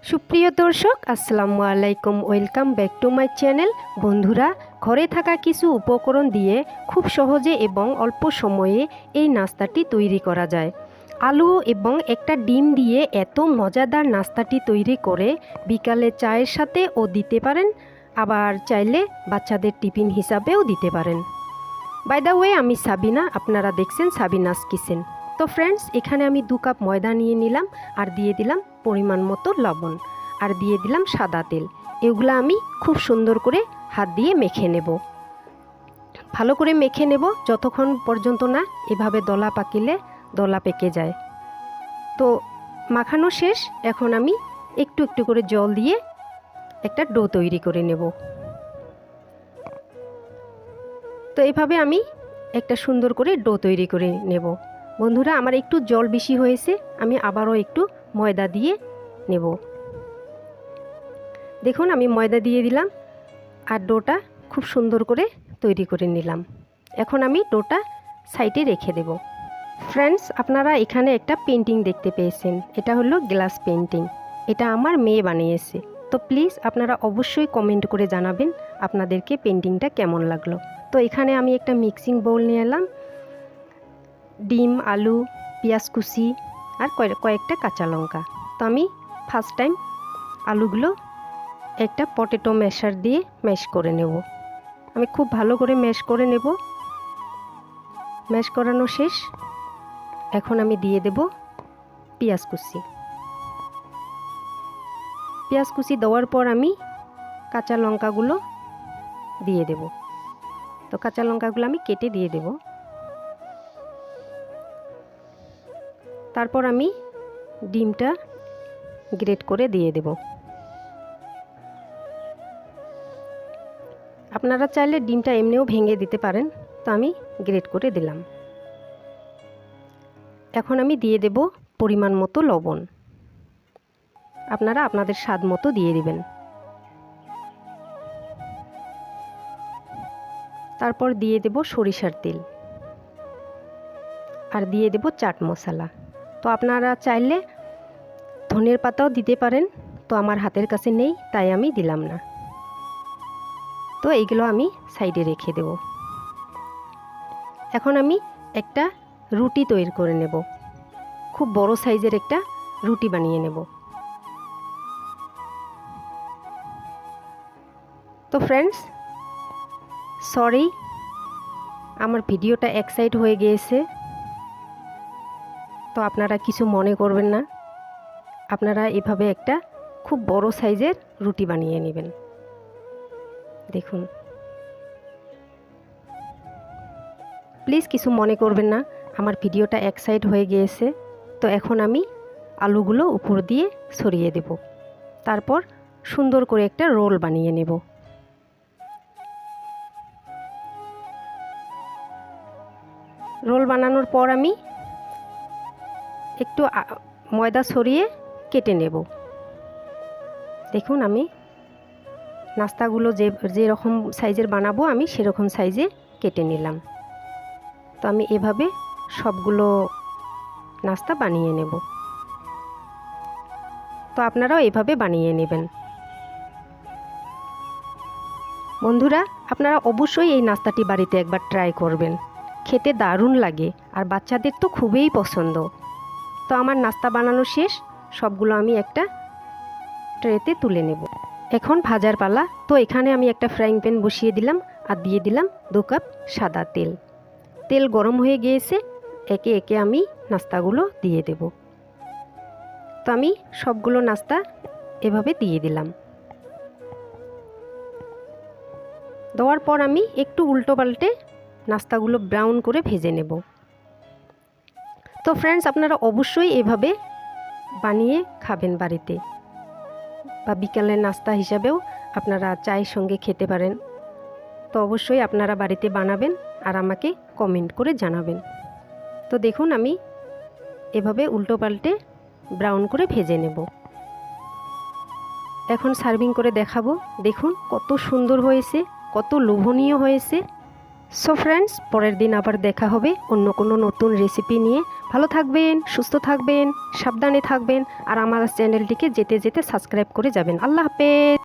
সুপ্রিয় দর্শক আসসালামু আলাইকুম, welcome back to my channel. বন্ধুরা, ঘরে থাকা কিছু উপকরণ দিয়ে খুব সহজে এবং অল্প সময়ে এই নাস্তাটি তৈরি করা যায়। আলু এবং একটা ডিম দিয়ে এত মজাদার নাস্তাটি তৈরি করে বিকালে চায়ের সাথেও দিতে পারেন, আবার চাইলে বাচ্চাদের টিফিন হিসাবেও দিতে পারেন। বাই দ্য ওয়ে, আমি সাবিনা, আপনারা দেখছেন সাবিনাস কিচেন। তো ফ্রেন্ডস, এখানে আমি 2 কাপ ময়দা নিয়ে নিলাম, আর দিয়ে দিলাম পরিমাণ মতো লবণ, আর দিয়ে দিলাম সাদা তেল। এগুলো আমি খুব সুন্দর করে হাত দিয়ে মেখে নেব। ভালো করে মেখে নেব যতক্ষণ পর্যন্ত না এভাবে দলা পাকিলে দলা পেকে যায়। তো মাখানো শেষ। এখন আমি একটু একটু করে জল দিয়ে একটা ডো তৈরি করে নেব। তো এভাবে আমি একটা সুন্দর করে ডো তৈরি করে নেব। বন্ধুরা, আমার একটু জল বেশি হয়েছে, আমি আবারও একটু ময়দা দিয়ে নেব। দেখুন, আমি ময়দা দিয়ে দিলাম আর ডোটা খুব সুন্দর করে তৈরি করে নিলাম। এখন আমি ডোটা সাইডে রেখে দেব। ফ্রেন্ডস, আপনারা এখানে একটা পেন্টিং দেখতে পেয়েছেন। এটা হলো গ্লাস পেন্টিং। এটা আমার মেয়ে বানিয়েছে। তো প্লিজ আপনারা অবশ্যই কমেন্ট করে জানাবেন আপনাদেরকে পেন্টিংটা কেমন লাগলো। তো এখানে আমি একটা মিক্সিং বোল নিয়ে এলাম, ডিম, আলু, পেঁয়াজ কুচি আর কয়েকটা কাঁচা লঙ্কা। তো আমি ফার্স্ট টাইম আলুগুলো একটা পটেটো ম্যাশার দিয়ে ম্যাশ করে নেব। আমি খুব ভালো করে ম্যাশ করে নেব। ম্যাশ করানো শেষ। এখন আমি দিয়ে দেব পেঁয়াজ কুচি। পেঁয়াজ কুচি দেওয়ার পর আমি কাঁচা লঙ্কাগুলো দিয়ে দেব। তো কাঁচা লঙ্কাগুলো আমি কেটে দিয়ে দেব। তারপর আমি ডিমটা গ্রেট করে দিয়ে দেব। আপনারা চাইলে ডিমটা এমনিও ভেঙে দিতে পারেন, তো আমি গ্রেট করে দিলাম। এখন আমি দিয়ে দেব পরিমাণ মতো লবণ। আপনারা আপনাদের স্বাদ মতো দিয়ে দিবেন। তারপর দিয়ে দেব সরিষার তেল, আর দিয়ে দেব চাট মশলা। তো আপনারা চাইলে ধনের পাতাও দিতে পারেন, তো আমার হাতের কাছে নেই তাই আমি দিলাম না। তো এইগুলো আমি সাইডে রেখে দেব। এখন আমি একটা রুটি তৈরি করে নেব। খুব বড় সাইজের একটা রুটি বানিয়ে নেব। তো ফ্রেন্ডস, সরি, আমার ভিডিওটা এক সাইড হয়ে গিয়েছে, তো আপনারা কিছু মনে করবেন না। আপনারা এভাবে একটা খুব বড় সাইজের রুটি বানিয়ে নেবেন। দেখুন, প্লিজ কিছু মনে করবেন না, আমার ভিডিওটা এক সাইড হয়ে গিয়েছে। তো এখন আমি আলুগুলো উপর দিয়ে ছড়িয়ে দেব। তারপর সুন্দর করে একটা রোল বানিয়ে নেব। রোল বানানোর পর আমি একটু ময়দা ছড়িয়ে কেটে নেব। দেখুন, আমি নাস্তাগুলো যেরকম সাইজের বানাবো আমি সেরকম সাইজে কেটে নিলাম। তো আমি এভাবে সবগুলো নাস্তা বানিয়ে নেব। তো আপনারাও এভাবে বানিয়ে নেবেন। বন্ধুরা, আপনারা অবশ্যই এই নাস্তাটি বাড়িতে একবার ট্রাই করবেন। খেতে দারুণ লাগে, আর বাচ্চাদের তো খুবই পছন্দ। তো আমার নাস্তা বানানো শেষ। সবগুলো আমি একটা ট্রেতে তুলে নেব। এখন ভাজার পালা। তো এখানে আমি একটা ফ্রাইং প্যান বসিয়ে দিলাম, আর দিয়ে দিলাম 2 কাপ সাদা তেল। তেল গরম হয়ে গিয়েছে। একে একে আমি নাস্তাগুলো দিয়ে দেব। তো আমি সবগুলো নাস্তা এভাবে দিয়ে দিলাম। দেওয়ার পর আমি একটু উল্টো পাল্টে নাস্তাগুলো ব্রাউন করে ভেজে নেব। তো ফ্রেন্ডস, আপনারা অবশ্যই এভাবে বানিয়ে খাবেন বাড়িতে, বা বিকালের নাস্তা হিসাবেও আপনারা চায়ের সঙ্গে খেতে পারেন। তো অবশ্যই আপনারা বাড়িতে বানাবেন আর আমাকে কমেন্ট করে জানাবেন। তো দেখুন, আমি এভাবে উল্টো পাল্টে ব্রাউন করে ভেজে নেব। এখন সার্ভিং করে দেখাবো। দেখুন কত সুন্দর হয়েছে, কত লোভনীয় হয়েছে। সো ফ্রেন্ডস, পরের দিন আবার দেখা হবে অন্য কোনো নতুন রেসিপি নিয়ে। ভালো থাকবেন, সুস্থ থাকবেন, সাবধানে থাকবেন, আর আমার চ্যানেলটিকে যেতে যেতে সাবস্ক্রাইব করে যাবেন। আল্লাহ হাফেজ।